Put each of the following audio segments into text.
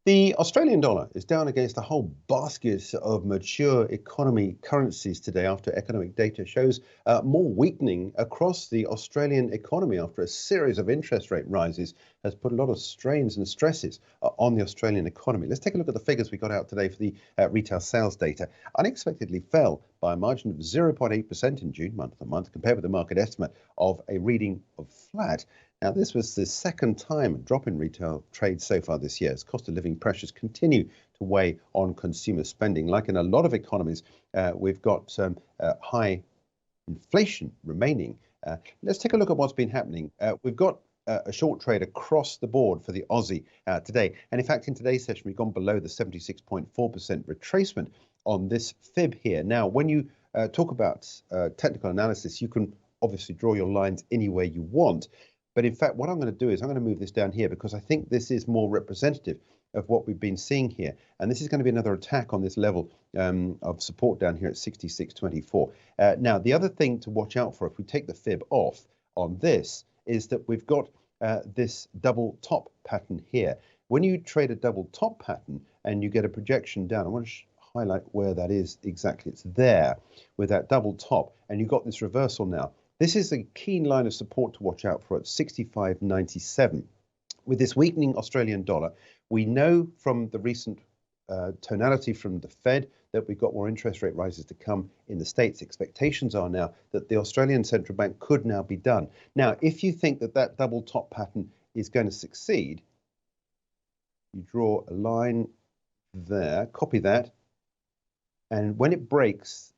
The Australian dollar is down against a whole basket of mature economy currencies today after economic data shows more weakening across the Australian economy after a series of interest rate rises has put a lot of strains and stresses on the Australian economy. Let's take a look at the figures we got out today for the retail sales data. Unexpectedly fell by a margin of 0.8% in June, month on month, compared with the market estimate of a reading of flat. Now, this was the second time a drop in retail trade so far this year as cost of living pressures continue to weigh on consumer spending. Like in a lot of economies, we've got high inflation remaining. Let's take a look at what's been happening. We've got a short trade across the board for the Aussie today. And in fact, in today's session, we've gone below the 76.4% retracement on this fib here. Now, when you talk about technical analysis, you can obviously draw your lines any way you want. But in fact, what I'm going to do is I'm going to move this down here because I think this is more representative of what we've been seeing here. And this is going to be another attack on this level of support down here at 66.24. Now, the other thing to watch out for if we take the fib off on this is that we've got this double top pattern here. When you trade a double top pattern and you get a projection down, I want to highlight where that is exactly. It's there with that double top, and you've got this reversal now. This is a keen line of support to watch out for at 65.97. With this weakening Australian dollar, we know from the recent tonality from the Fed that we've got more interest rate rises to come in the States. Expectations are now that the Australian Central Bank could now be done. Now, if you think that that double top pattern is going to succeed, you draw a line there, copy that, and when it breaks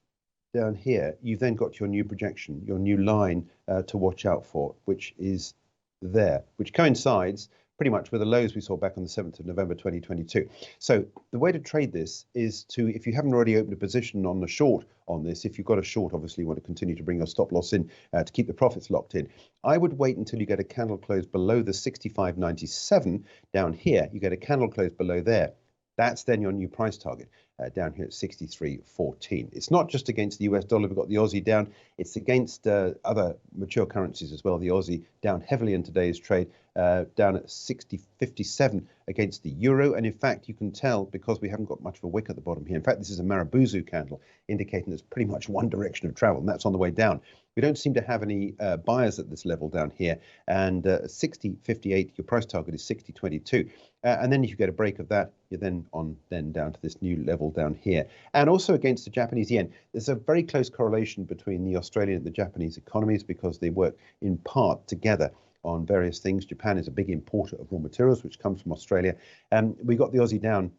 down here, you've then got your new projection, your new line to watch out for, which is there, which coincides pretty much with the lows we saw back on the 7th of November 2022. So the way to trade this is to, if you haven't already opened a position on the short on this, if you've got a short, obviously you want to continue to bring your stop loss in to keep the profits locked in. I would wait until you get a candle close below the 65.97 down here. You get a candle close below there. That's then your new price target down here at 63.14. It's not just against the US dollar. We've got the Aussie down. It's against other mature currencies as well. The Aussie down heavily in today's trade, down at 60.57 against the euro. And in fact, you can tell because we haven't got much of a wick at the bottom here. In fact, this is a Marabuzu candle indicating there's pretty much one direction of travel, and that's on the way down. We don't seem to have any buyers at this level down here. And 60.58, your price target is 60.22. And then if you get a break of that, you're then down to this new level down here. And also against the Japanese yen, there's a very close correlation between the Australian and the Japanese economies because they work in part together on various things. Japan is a big importer of raw materials, which comes from Australia. We got the Aussie down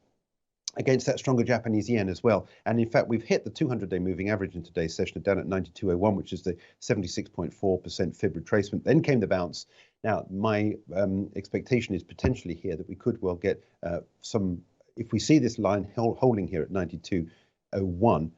against that stronger Japanese yen as well. And in fact, we've hit the 200-day moving average in today's session down at 92.01, which is the 76.4% fib retracement. Then came the bounce. Now, my expectation is potentially here that we could well get some, if we see this line holding here at 92.01,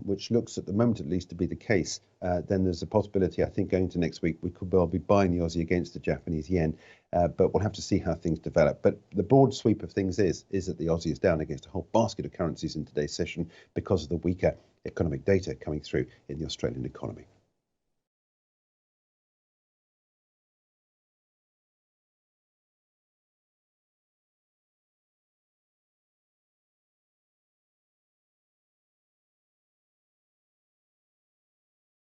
which looks at the moment at least to be the case, then there's a possibility, I think, going to next week, we could well be buying the Aussie against the Japanese yen, but we'll have to see how things develop. But the broad sweep of things is that the Aussie is down against a whole basket of currencies in today's session because of the weaker economic data coming through in the Australian economy.